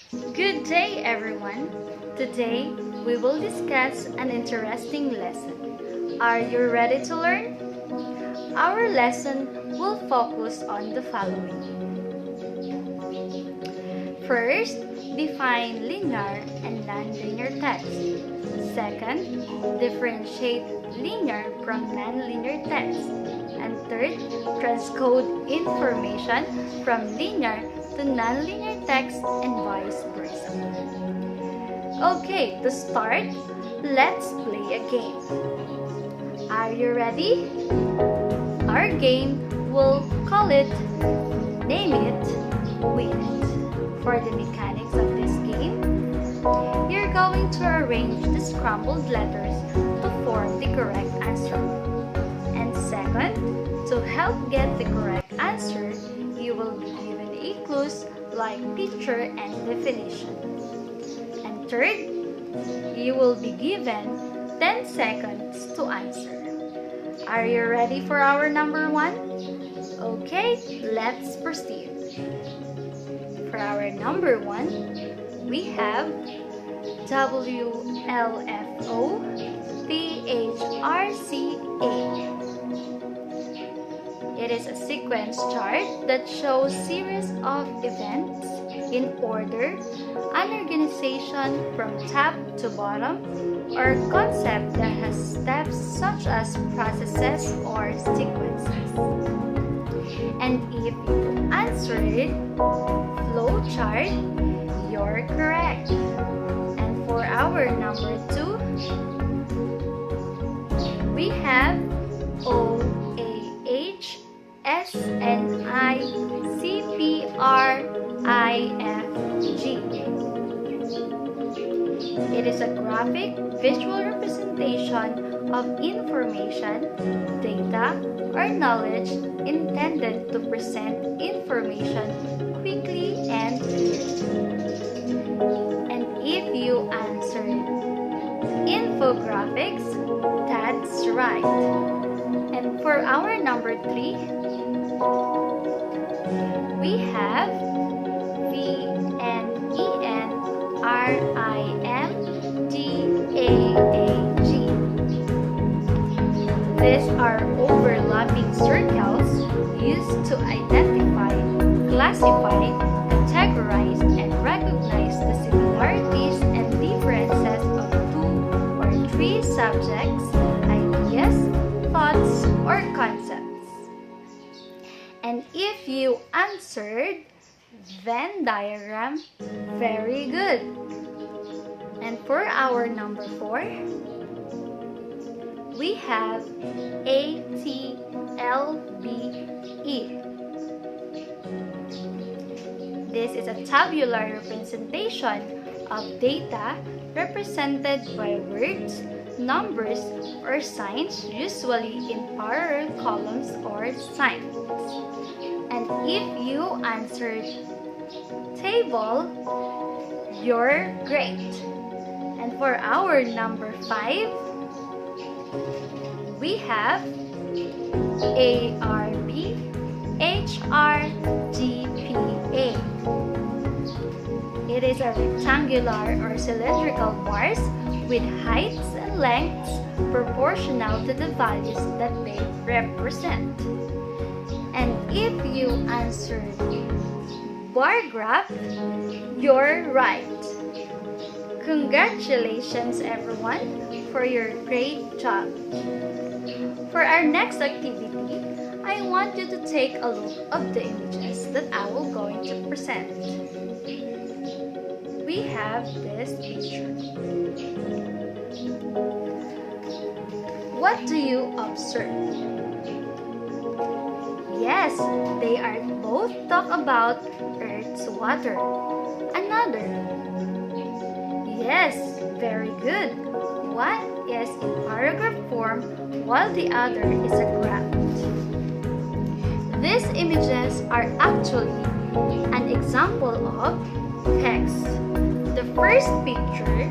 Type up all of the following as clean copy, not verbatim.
Good day, everyone. Today, we will discuss an interesting lesson. Are you ready to learn? Our lesson will focus on the following. First, define linear and nonlinear text. Second, differentiate linear from nonlinear text. And third, transcode information from linear to nonlinear text and vice versa. Okay, to start, let's play a game. Are you ready? Our game will call it Name It, Win It. For the mechanics of this game, you're going to arrange the scrambled letters to form the correct answer. And second, to help get the correct answer, you will be given a clues like picture and definition. And third, you will be given 10 seconds to answer. Are you ready for our number 1? Okay, let's proceed. For our number 1, we have WLFO THRCA. It is a sequence chart that shows series of events in order, an organization from top to bottom, or concept that has steps such as processes or sequences. And if you answered flow chart, you're correct. And for our number 2, we have OAHSNICPRIFG. It is a graphic visual representation of information, data, or knowledge intended to present information quickly and clearly. And if you answered infographics, that's right. And for our number 3, we have VNENRIMGAAG. These are overlapping circles used to identify, classify, categorize, and recognize the similarities and differences of 2 or 3 subjects, ideas, thoughts, or concepts. And if you answered Venn diagram, very good. And for our number 4, we have ATLBE. This is a tabular representation of data represented by words, numbers, or signs, usually in parallel columns or signs. And if you answered table, you're great. And for our number 5, we have ARBHRGPA. It is a rectangular or cylindrical bars with heights and lengths proportional to the values that they represent. And if you answered bar graph, you're right. Congratulations, everyone, for your great job. For our next activity, I want you to take a look of the images that I will going to present. We have this picture. What do you observe? Yes, they are both talk about Earth's water. Another. Yes, very good. One is in paragraph form while the other is a graph. These images are actually an example of text. The first picture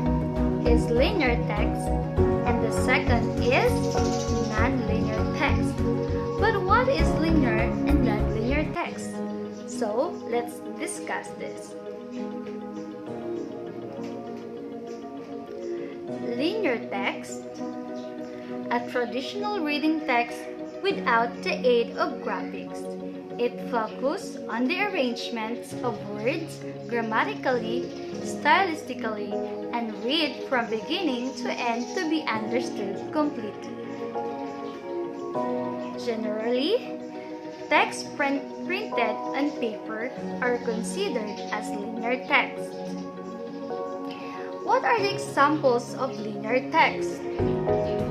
is linear text and the second is non-linear text. But what is linear and non-linear text? So, let's discuss this. linear text, a traditional reading text without the aid of graphics. It focuses on the arrangements of words grammatically, stylistically, and read from beginning to end to be understood completely. Generally, texts printed on paper are considered as linear text. What are the examples of linear text?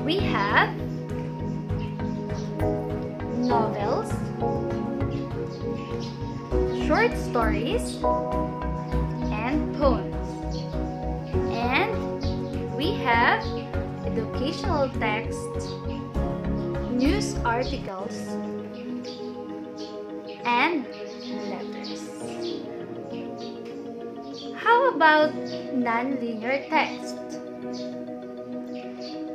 We have novels, short stories, and poems. And we have educational texts, news articles, and letters. How about non-linear text?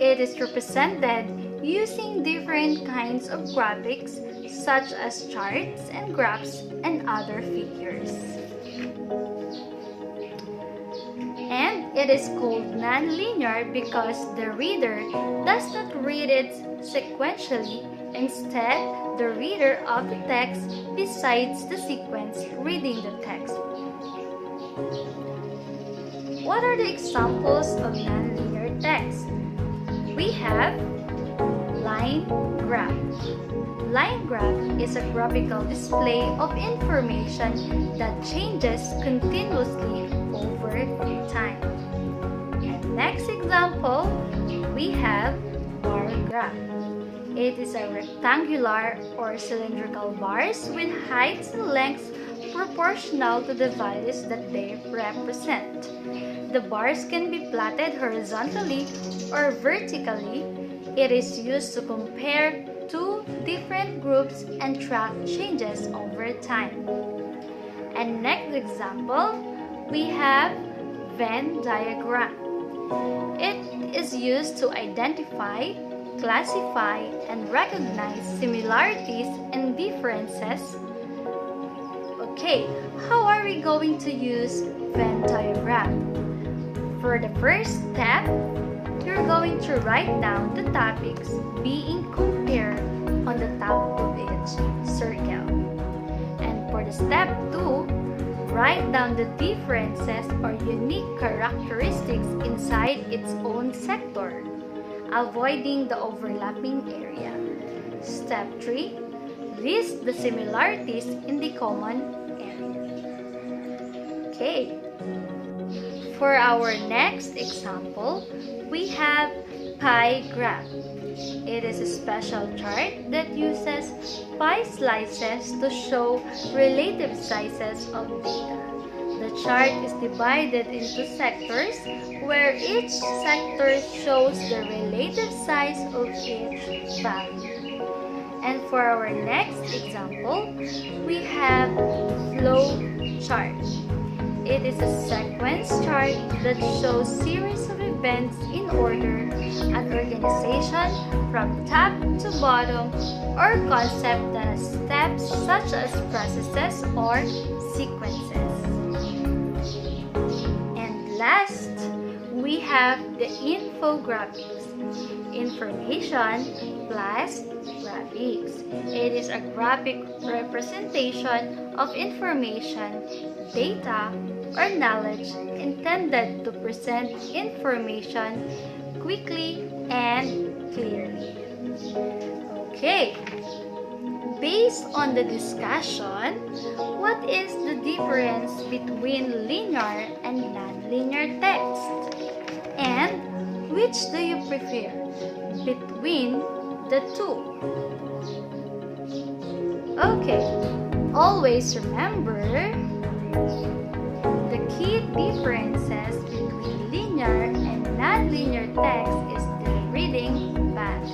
It is represented using different kinds of graphics such as charts and graphs and other figures. And it is called non-linear because the reader does not read it sequentially. Instead, the reader of the text decides the sequence reading the text. What are the examples of non-linear text? We have line graph. Line graph is a graphical display of information that changes continuously over time. And next example, we have bar graph. It is a rectangular or cylindrical bars with heights and lengths proportional to the values that they represent. The bars can be plotted horizontally or vertically. It is used to compare two different groups and track changes over time. And next example, we have Venn diagram. It is used to identify, classify, and recognize similarities and differences. Okay, how are we going to use Venn diagram? For the first step, you're going to write down the topics being compared on the top of each circle. And for the step 2, write down the differences or unique characteristics inside its own sector, avoiding the overlapping area. Step 3, list the similarities in the common area. Okay. For our next example, we have pie graph. It is a special chart that uses pie slices to show relative sizes of data. The chart is divided into sectors where each sector shows the relative size of each value. And for our next example, we have flow chart. It is a sequence chart that shows series of events in order, an organization from top to bottom, or concept that has steps such as processes or sequences. And last, we have the infographics. Information plus graphics. It is a graphic representation of information, data, or knowledge intended to present information quickly and clearly. Okay, based on the discussion, what is the difference between linear and non-linear text? And which do you prefer between the two? Okay, always remember the key differences between linear and non-linear text is the reading path.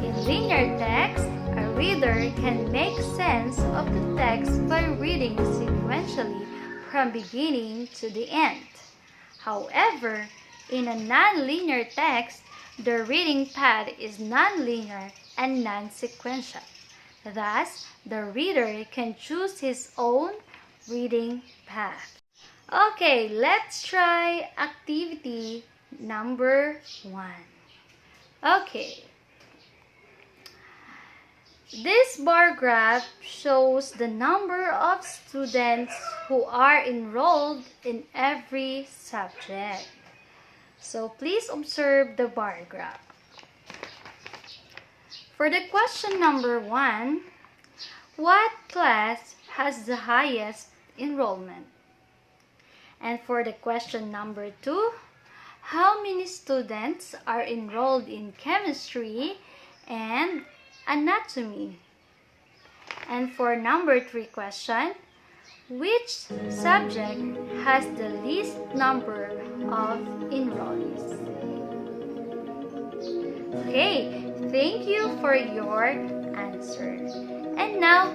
In linear text, a reader can make sense of the text by reading sequentially from beginning to the end. However, in a non-linear text, the reading path is non-linear and non-sequential. Thus, the reader can choose his own reading path. Okay, let's try activity number 1. Okay. This bar graph shows the number of students who are enrolled in every subject. So please observe the bar graph. For the question number 1, what class has the highest enrollment? And for the question number 2, how many students are enrolled in chemistry and anatomy? And for number 3 question, which subject has the least number of enrollees? Okay, thank you for your answer. And now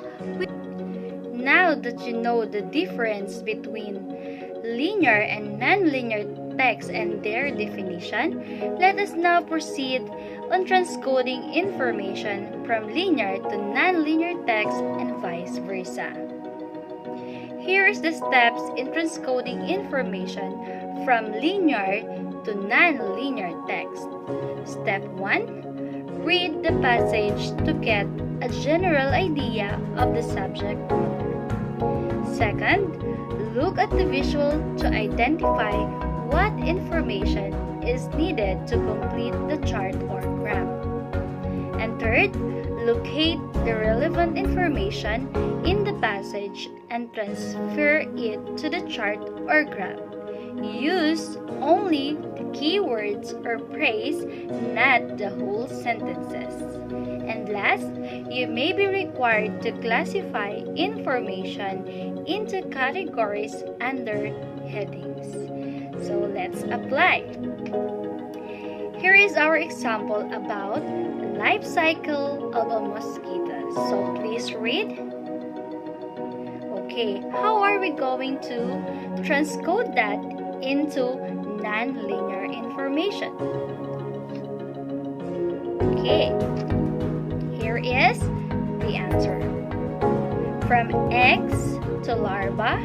that you know the difference between linear and non-linear text and their definition, let us now proceed on transcoding information from linear to non-linear text and vice versa. Here is the steps in transcoding information from linear to non-linear text. Step 1. Read the passage to get a general idea of the subject matter. Second, look at the visual to identify what information is needed to complete the chart or graph. And third, locate the relevant information in the passage and transfer it to the chart or graph. Use only the keywords or phrase, not the whole sentences. And last, you may be required to classify information into categories under headings. So let's apply. Here is our example about the life cycle of a mosquito. So please read. Okay, how are we going to transcode that into non-linear information? Okay, here is the answer. From eggs to larva,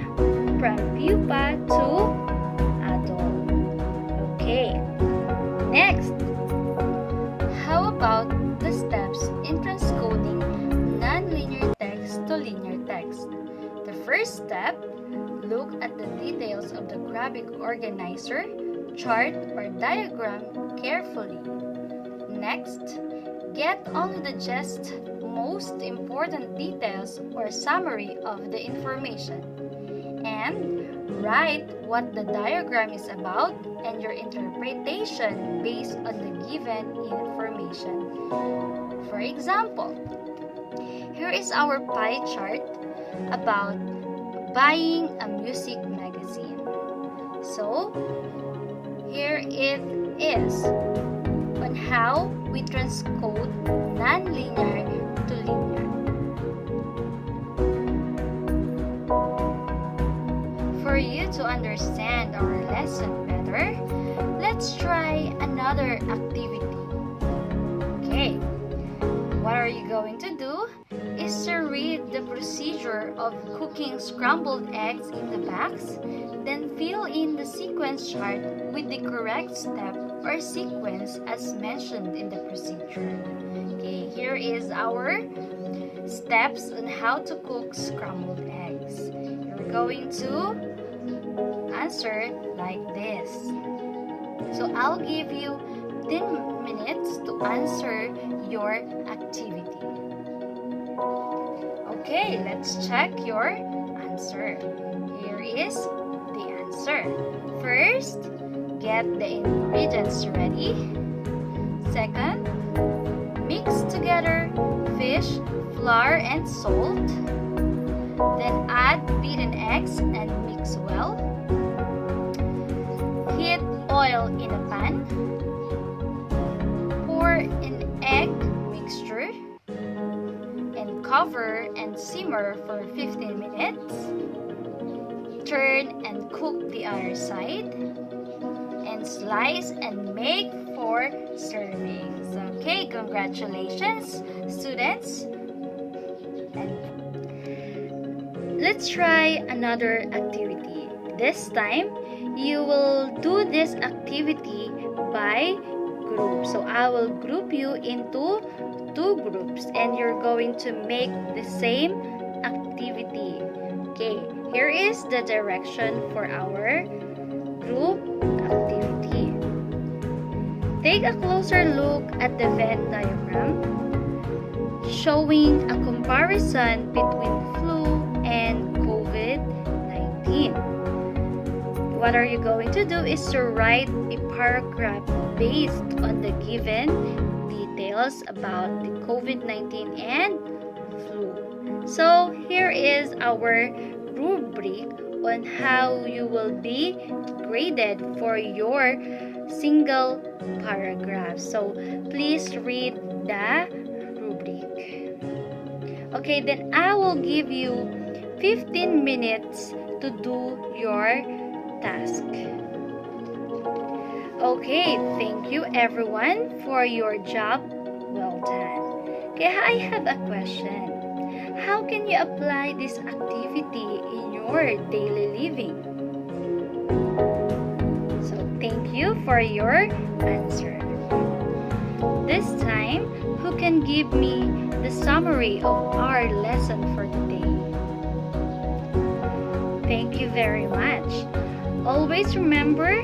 from pupa to adult. Okay, next, how about the steps in transcoding non-linear text to linear text? The first step, look at the details of the graphic organizer, chart, or diagram carefully. Next, get only the most important details or summary of the information. And write what the diagram is about and your interpretation based on the given information. For example, here is our pie chart about buying a music magazine. So, here it is on how we transcode non-linear to linear. For you to understand our lesson better, let's try another activity. Okay, what are you going to do is to read the procedure of cooking scrambled eggs in the box, then fill in the sequence chart with the correct step or sequence as mentioned in the procedure. Okay, here is our steps on how to cook scrambled eggs. You're going to answer like this. So I'll give you 10 minutes to answer your activity. Okay, let's check your answer. Here is the answer. First, get the ingredients ready. Second, mix together fish, flour, and salt. Then add beaten eggs and mix well. Heat oil in a pan. Pour in egg mixture and cover and simmer for 15 minutes. Turn and cook the other side. And slice and make for servings. Okay, congratulations, students. And let's try another activity. this time, you will do this activity by group. So I will group you into 2 groups and you're going to make the same activity. Okay, here is the direction for our group activity. Take a closer look at the Venn diagram showing a comparison between flu and COVID-19. What are you going to do is to write a paragraph based on the given details about the COVID-19 and flu. So here is our rubric on how you will be graded for your single paragraph. So please read the rubric. Okay, then I will give you 15 minutes to do your task. Okay, thank you everyone for your job well done. Okay, I have a question. How can you apply this activity in your daily living? So thank you for your answer. This time, who can give me the summary of our lesson for today? Thank you very much. Always remember,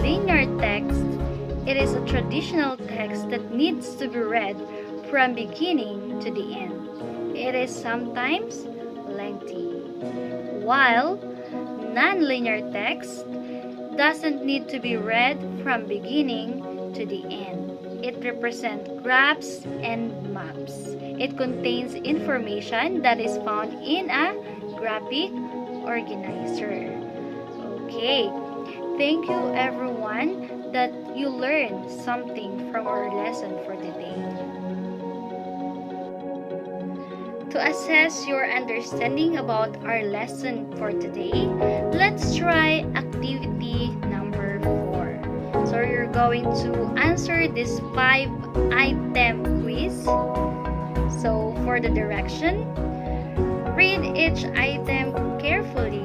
linear text, it is a traditional text that needs to be read from beginning to the end. It is sometimes lengthy, while non-linear text doesn't need to be read from beginning to the end. It represents graphs and maps. It contains information that is found in a graphic organizer. Okay, thank you everyone that you learned something from our lesson for today. To assess your understanding about our lesson for today, let's try activity number 4. So you're going to answer this 5-item quiz. So for the direction, read each item carefully.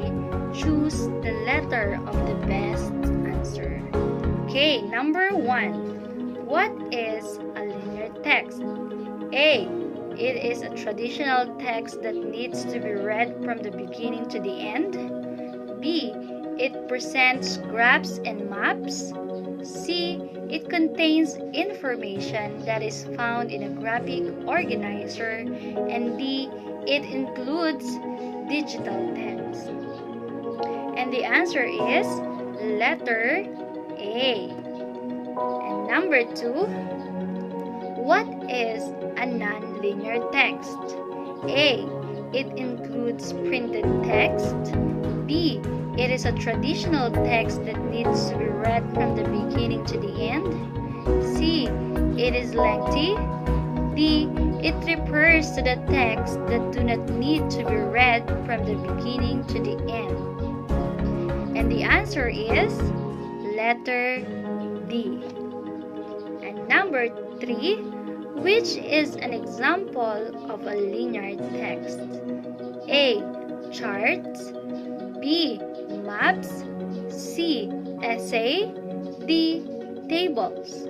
Choose the letter of the best answer. Okay, number 1. What is a linear text? A. It is a traditional text that needs to be read from the beginning to the end. B. It presents graphs and maps. C. It contains information that is found in a graphic organizer. And D. It includes digital text. And the answer is letter A. And number 2, what is a non-linear text? A. It includes printed text. B. It is a traditional text that needs to be read from the beginning to the end. C. It is lengthy. D. It refers to the text that do not need to be read from the beginning to the end. And the answer is letter D. And number 3, which is an example of a linear text? A. Charts. B. Maps. C. Essay. D. Tables.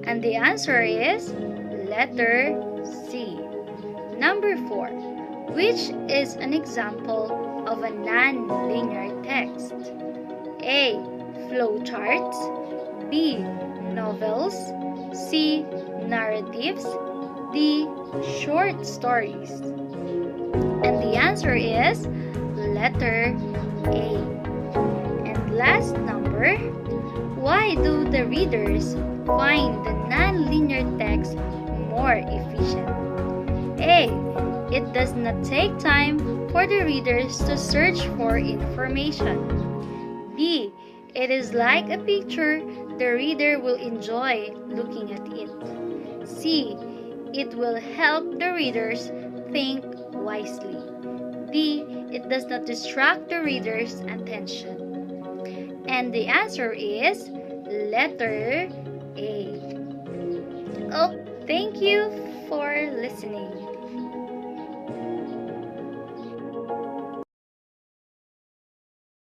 And the answer is letter C. Number 4, which is an example of a non-linear text? A. Flowcharts. B. Novels. C. Narratives. D. Short stories. And the answer is letter A. And last number, why do the readers find the non-linear text more efficient? A. It does not take time for the readers to search for information. B. It is like a picture, the reader will enjoy looking at it. C. It will help the readers think wisely. D. It does not distract the reader's attention. And the answer is letter A. Oh, thank you for listening.